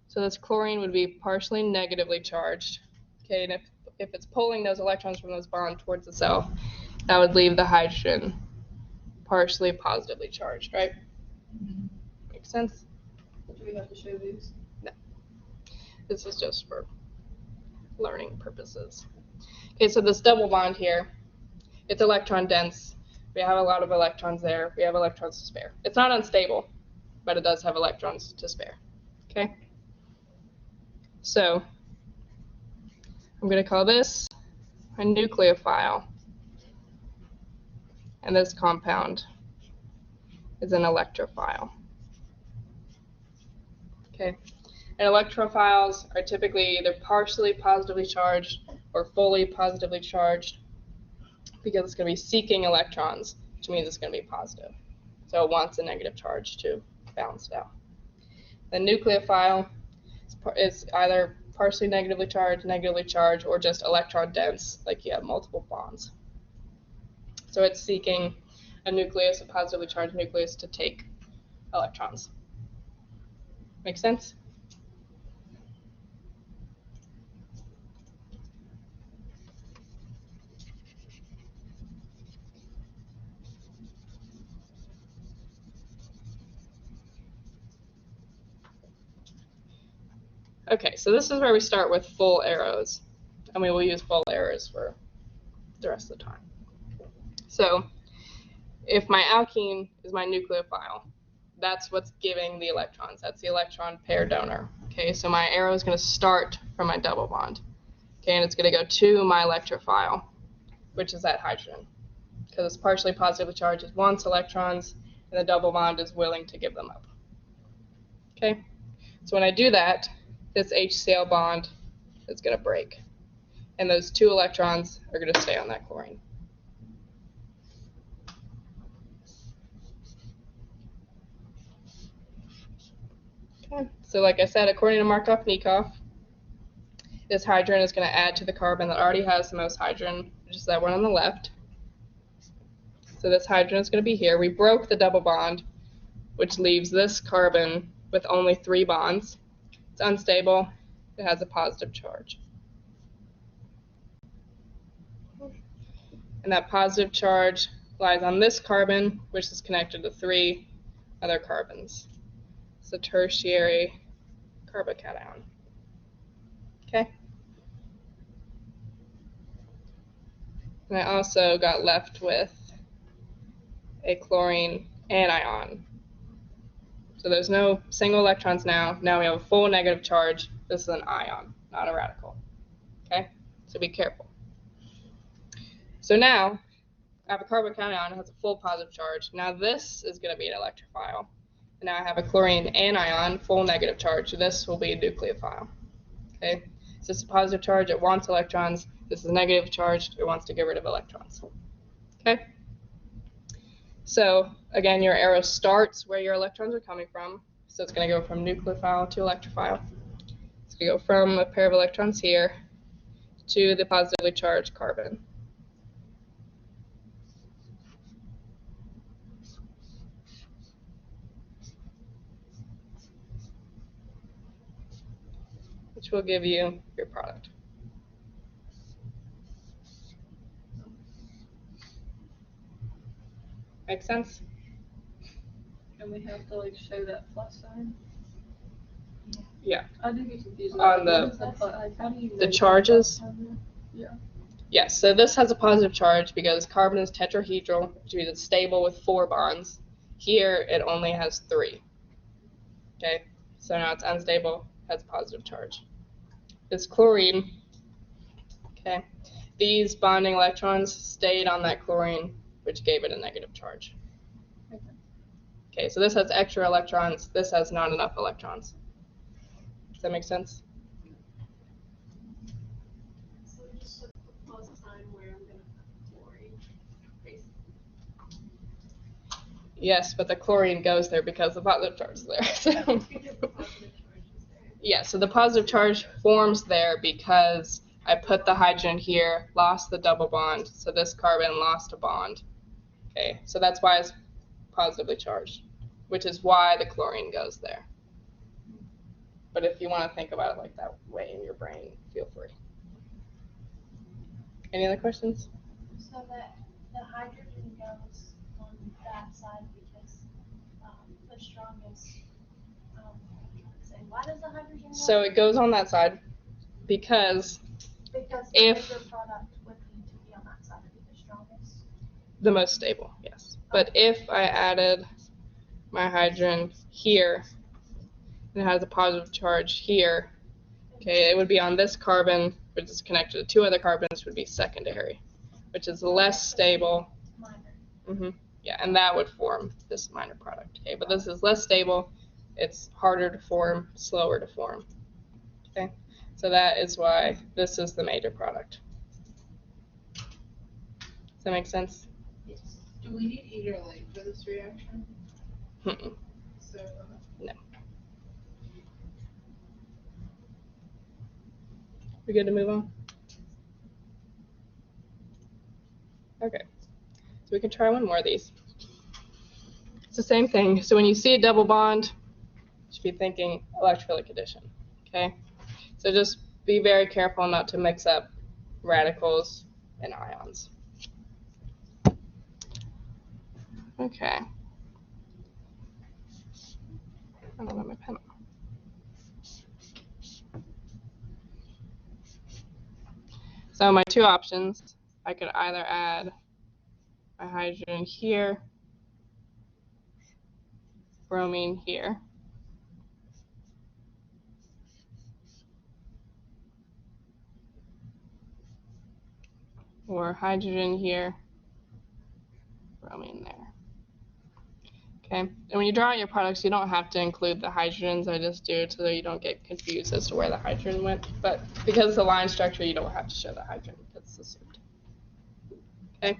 So this chlorine would be partially negatively charged. Okay, and if it's pulling those electrons from this bond towards itself, that would leave the hydrogen partially positively charged, right? Makes sense? Do we have to show these? This is just for learning purposes. Okay, so this double bond here, it's electron dense. We have a lot of electrons there. We have electrons to spare. It's not unstable, but it does have electrons to spare. Okay? So I'm going to call this a nucleophile. And this compound is an electrophile. Okay? And electrophiles are typically either partially positively charged or fully positively charged because it's going to be seeking electrons, which means it's going to be positive. So it wants a negative charge to balance it out. The nucleophile is either partially negatively charged, or just electron dense, like you have multiple bonds. So it's seeking a nucleus, a positively charged nucleus, to take electrons. Make sense? Okay, so this is where we start with full arrows, and we will use full arrows for the rest of the time. So if my alkene is my nucleophile, that's what's giving the electrons. That's the electron pair donor. Okay, so my arrow is going to start from my double bond. Okay, and it's going to go to my electrophile, which is that hydrogen. Because it's partially positively charged, it wants electrons, and the double bond is willing to give them up. Okay, so when I do that, this HCl bond is going to break. And those 2 electrons are going to stay on that chlorine. Okay, so like I said, according to Markov-Nikov, this hydrogen is going to add to the carbon that already has the most hydrogen, which is that one on the left. So this hydrogen is going to be here. We broke the double bond, which leaves this carbon with only 3 bonds. It's unstable. It has a positive charge. And that positive charge lies on this carbon, which is connected to 3 other carbons. It's a tertiary carbocation. Okay? And I also got left with a chlorine anion. So there's no single electrons now. Now we have a full negative charge. This is an ion, not a radical. Okay? So be careful. So now I have a carbocation that has a full positive charge. Now this is going to be an electrophile. And now I have a chlorine anion, full negative charge. This will be a nucleophile. Okay? So this is a positive charge. It wants electrons. This is a negative charge. It wants to get rid of electrons. Okay? So again, your arrow starts where your electrons are coming from. So it's going to go from nucleophile to electrophile. It's going to go from a pair of electrons here to the positively charged carbon. Which will give you your product. Make sense? And we have to like show that plus sign. Yeah. I do get confused. On What is that like, how do you the know charges? plus sign? Yeah. Yes, so this has a positive charge because carbon is tetrahedral, which means it's stable with 4 bonds. Here it only has 3. Okay, so now it's unstable, has a positive charge. This chlorine, okay, these bonding electrons stayed on that chlorine, which gave it a negative charge. Okay, so this has extra electrons, this has not enough electrons. Does that make sense? So just put the plus sign where I'm gonna put chlorine. Basically. Yes, but the chlorine goes there because the positive charge is there. So. Because the positive charge is there. Yeah, so the positive charge forms there because I put the hydrogen here, lost the double bond, so this carbon lost a bond. Okay, so that's why it's positively charged, which is why the chlorine goes there. But if you want to think about it like that way in your brain, feel free. Any other questions? So that the hydrogen goes on that side because, the strongest, why does the hydrogen go? So it goes on that side because Because the if- bigger product would need to be on that side to be the strongest. the most stable, yes. But if I added my hydrogen here, and it has a positive charge here, okay, it would be on this carbon, which is connected to two other carbons, would be secondary, which is less stable. Minor. Yeah, and that would form this minor product. Okay, but this is less stable. It's harder to form, slower to form. Okay, so that is why this is the major product. Does that make sense? Yes. Do we need electrolyte for this reaction? Mm-mm. So, We good to move on? Okay, so we can try one more of these. It's the same thing. So when you see a double bond, you should be thinking electrophilic addition. Okay, so just be very careful not to mix up radicals and ions. Okay. I don't have my pen. So my two options, I could either add a hydrogen here, bromine here, or hydrogen here, bromine there. Okay, and when you draw out your products, you don't have to include the hydrogens. I just do it so that you don't get confused as to where the hydrogen went. But because it's a line structure, you don't have to show the hydrogen. That's assumed. Okay.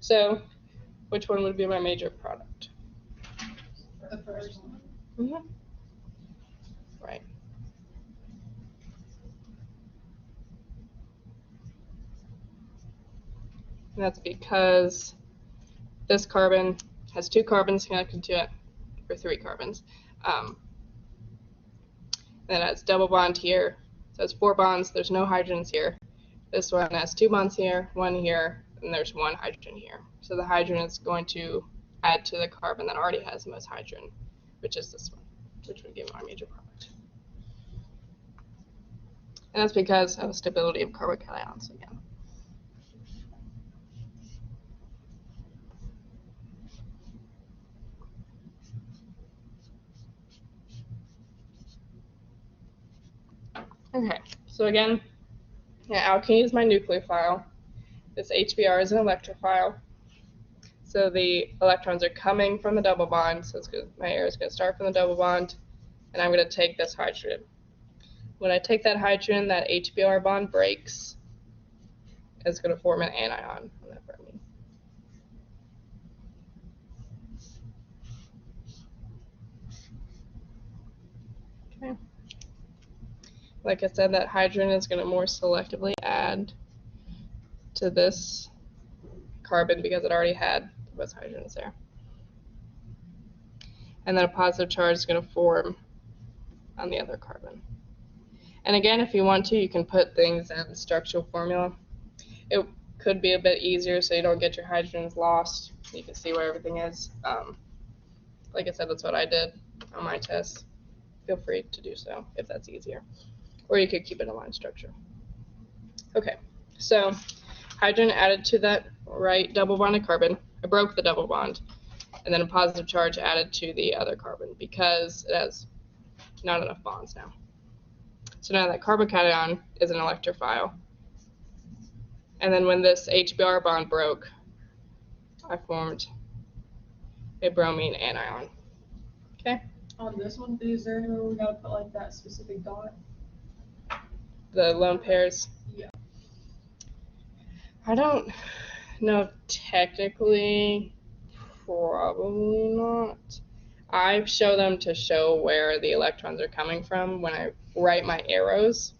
So, which one would be my major product? the first one. Mm-hmm. Right. And that's because this carbon has two carbons connected to it, or three carbons. Then it has double bond here, so it's 4 bonds. There's no hydrogens here. This one has 2 bonds here, 1 here, and there's 1 hydrogen here. So the hydrogen is going to add to the carbon that already has the most hydrogen, which is this one, which would give our major product. And that's because of the stability of carbocations again. Okay, so again, alkene is my nucleophile. This HBr is an electrophile. So the electrons are coming from the double bond, so my arrow is going to start from the double bond, and I'm going to take this hydrogen. When I take that hydrogen, that HBr bond breaks. It's going to form an anion on that bromine. Okay. Like I said, that hydrogen is going to more selectively add to this carbon because it already had both hydrogens there. And then a positive charge is going to form on the other carbon. And again, if you want to, you can put things in structural formula. It could be a bit easier so you don't get your hydrogens lost. You can see where everything is. Like I said, that's what I did on my test. Feel free to do so if that's easier. Or you could keep it in line structure. Okay, so hydrogen added to that right double bonded carbon. I broke the double bond. And then a positive charge added to the other carbon because it has not enough bonds now. So now that carbocation is an electrophile. And then when this HBr bond broke, I formed a bromine anion. Okay? On this one, is there anywhere we gotta put like that specific dot? The lone pairs. Yeah. I don't know technically, probably not. I show them to show where the electrons are coming from when I write my arrows.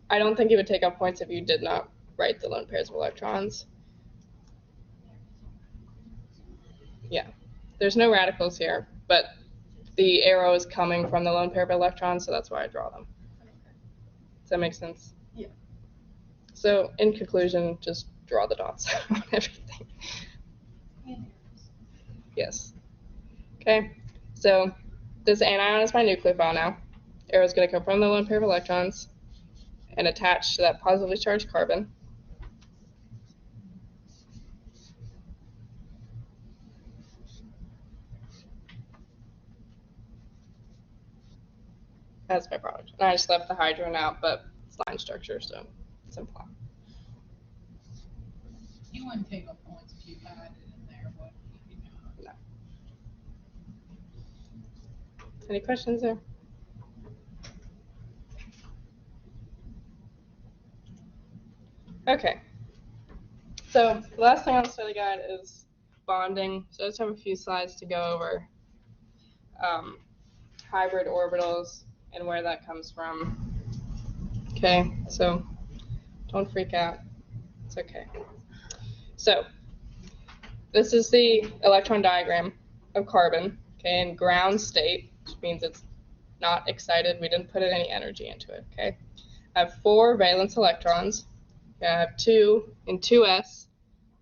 I don't think you would take off points if you did not write the lone pairs of electrons. Yeah, there's no radicals here, but the arrow is coming from the lone pair of electrons, so that's why I draw them. Does that make sense? Yeah. So in conclusion, just draw the dots on everything. Yes. Okay, so this anion is my nucleophile now. Arrow is going to come from the lone pair of electrons and attach to that positively charged carbon. That's my product. And I just left the hydrogen out, but it's line structure, so it's implied. You wouldn't take up points if you had it in there, what you know. No. Any questions there? Okay. So the last thing on the study guide is bonding. So I just have a few slides to go over hybrid orbitals and where that comes from. Okay, so don't freak out. It's okay. So this is the electron diagram of carbon, okay, in ground state, which means it's not excited. We didn't put any energy into it, okay? I have 4 valence electrons. Okay, I have 2 in 2s,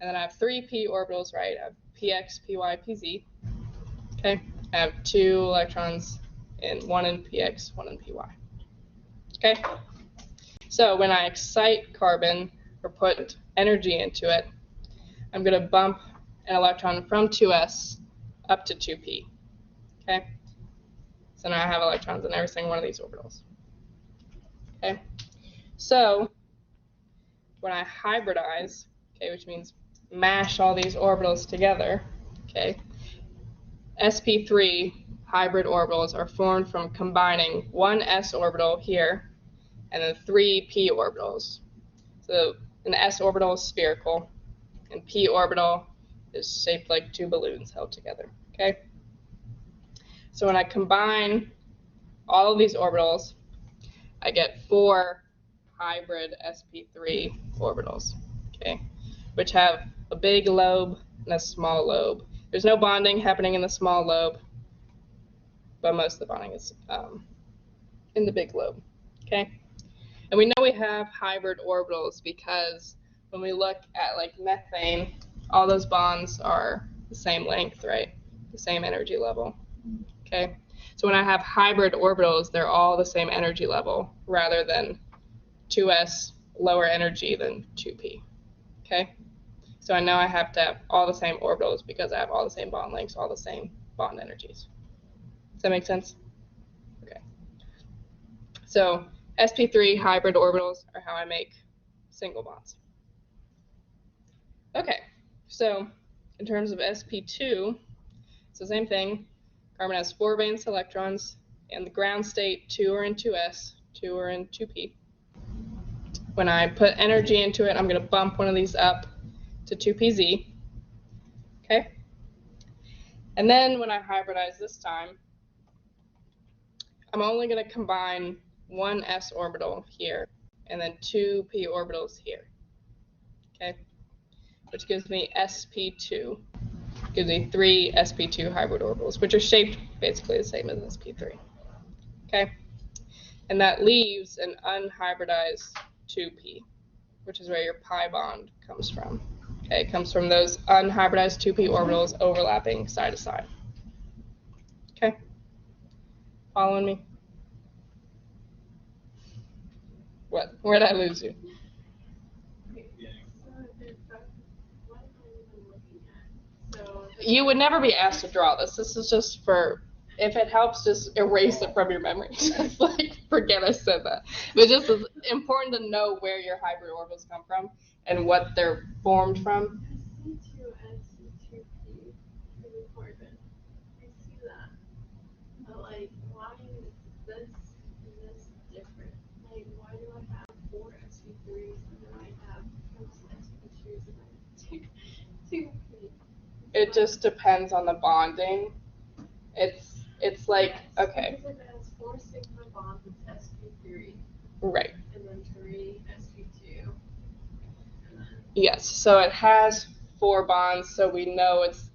and then I have 3 p orbitals, right? I have px, py, pz. Okay, I have 2 electrons, in 1 in px, 1 in py. Okay, so when I excite carbon or put energy into it, I'm going to bump an electron from 2s up to 2p. Okay, so now I have electrons in every single one of these orbitals. Okay, so when I hybridize, okay, which means mash all these orbitals together, okay, sp3 hybrid orbitals are formed from combining 1 s orbital here and then 3 p orbitals. So an s orbital is spherical, and p orbital is shaped like 2 balloons held together, okay? So when I combine all of these orbitals, I get 4 hybrid sp3 orbitals, okay, which have a big lobe and a small lobe. There's no bonding happening in the small lobe, but most of the bonding is in the big lobe, okay? And we know we have hybrid orbitals because when we look at like methane, all those bonds are the same length, right? The same energy level, okay? So when I have hybrid orbitals, they're all the same energy level rather than 2s lower energy than 2p, okay? So I know I have to have all the same orbitals because I have all the same bond lengths, all the same bond energies. Does that make sense? Okay. So sp3 hybrid orbitals are how I make single bonds. Okay, so in terms of sp2, it's the same thing. Carbon has 4 valence electrons. In the ground state, 2 are in 2s, 2 are in 2p. When I put energy into it, I'm going to bump one of these up to 2pz. Okay? And then when I hybridize this time, I'm only going to combine 1 s orbital here and then 2 p orbitals here. Okay? Which gives me sp2. Gives me 3 sp2 hybrid orbitals, which are shaped basically the same as sp3. Okay? And that leaves an unhybridized 2p, which is where your pi bond comes from. Okay, it comes from those unhybridized 2p orbitals overlapping side to side. Okay? Following me? What? Where did I lose you? What am I even looking at? So You would never be asked to draw this. This is just for, if it helps, just erase it from your memory. Just like, forget I said that. But just it's important to know where your hybrid orbitals come from and what they're formed from. I see 2s and 2p for the carbon. I see that. But like, why is this and this different? Like, why do I have 4 sp3s and then I have 4 sp2s and then 2p? It just depends on the bonding. It's like, okay, Because if it has 4 sigma bonds, it's sp3, right. and then 3 sp2, and then Yes, so it has 4 bonds, so we know it's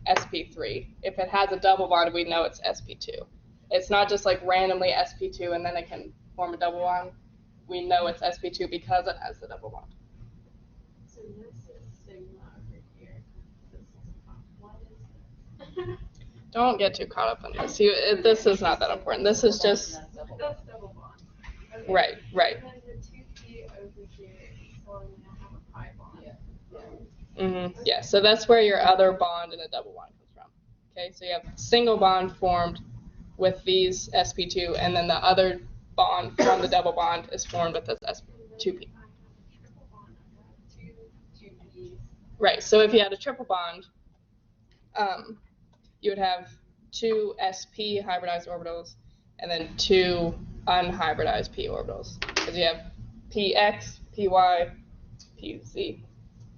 sp3. If it has a double bond, we know it's sp2. It's not just like randomly sp2 and then it can form a double bond. We know it's sp2 because it has the double bond. so And this is sigma over here. This is what is this? Don't get too caught up on this. This is not that important. This is just, That's double bond. Okay. right. And then the 2p over here is telling me I have a pi bond. Yeah, so that's where your other bond in a double bond comes from. Okay, so you have a single bond formed with these sp2, and then the other bond from the double bond is formed with this sp2p. I have a triple bond. I have two p's. Right, so if you had a triple bond, you would have two sp hybridized orbitals and then two unhybridized p orbitals. Because you have px, py, pz.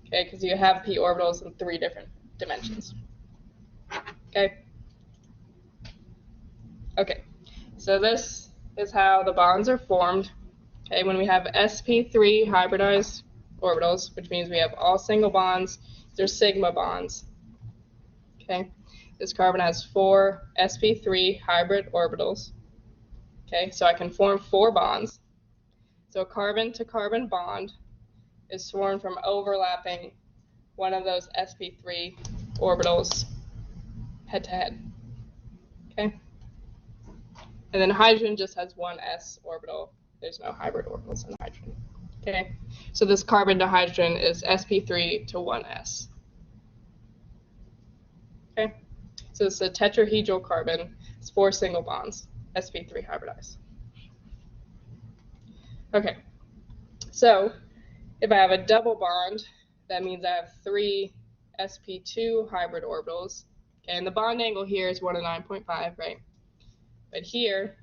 Okay, because you have p orbitals in 3 different dimensions. Okay. Okay, so this is how the bonds are formed. Okay, when we have sp3 hybridized orbitals, which means we have all single bonds, they're sigma bonds. Okay, this carbon has 4 sp3 hybrid orbitals. Okay, so I can form 4 bonds. So a carbon to carbon bond is formed from overlapping one of those sp3 orbitals head to head. Okay? And then hydrogen just has one s orbital. There's no hybrid orbitals in hydrogen. Okay? So this carbon to hydrogen is sp3 to 1s. Okay? So it's a tetrahedral carbon. It's 4 single bonds, sp3 hybridized. Okay. So if I have a double bond, that means I have 3 sp2 hybrid orbitals. Okay, and the bond angle here is 1 to 9.5, right? But here,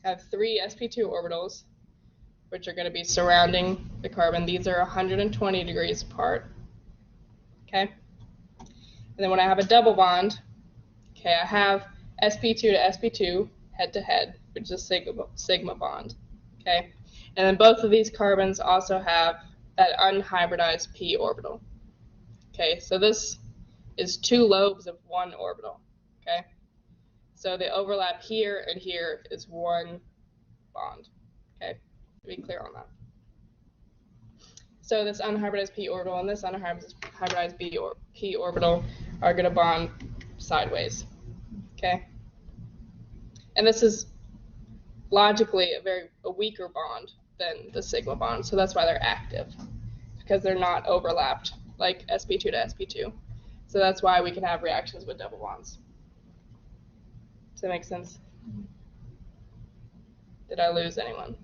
I have 3 sp2 orbitals, which are going to be surrounding the carbon. These are 120 degrees apart. Okay? And then when I have a double bond, okay, I have sp2 to sp2 head to head, which is a sigma bond. Okay? And then both of these carbons also have that unhybridized p orbital. Okay, so this is 2 lobes of 1 orbital. Okay, so the overlap here and here is 1 bond. Okay, to be clear on that. So this unhybridized p orbital and this unhybridized p orbital are going to bond sideways. Okay, and this is logically a weaker bond than the sigma bond, so that's why they're active, because they're not overlapped like sp2 to sp2. So that's why we can have reactions with double bonds. Does that make sense? Did I lose anyone?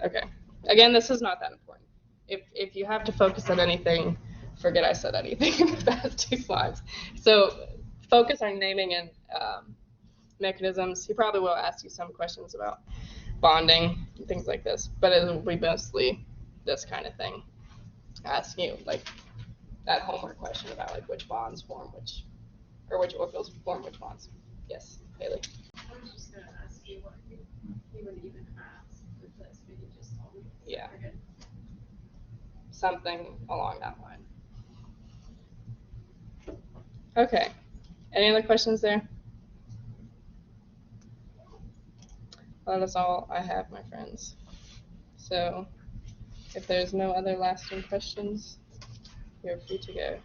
Okay. Again, this is not that important. If you have to focus on anything, forget I said anything in the past 2 slides. So focus on naming and mechanisms. He probably will ask you some questions about bonding and things like this, but it will be mostly this kind of thing. Asking you like that homework question about like which bonds form which, or which orbitals form which bonds. Yes, Haley. I was just going to ask you what you would even ask with this, but you just told me. Yeah. Okay. Something along that line. Okay. Any other questions there? Well, that's all I have, my friends. So if there's no other lasting questions, you're free to go.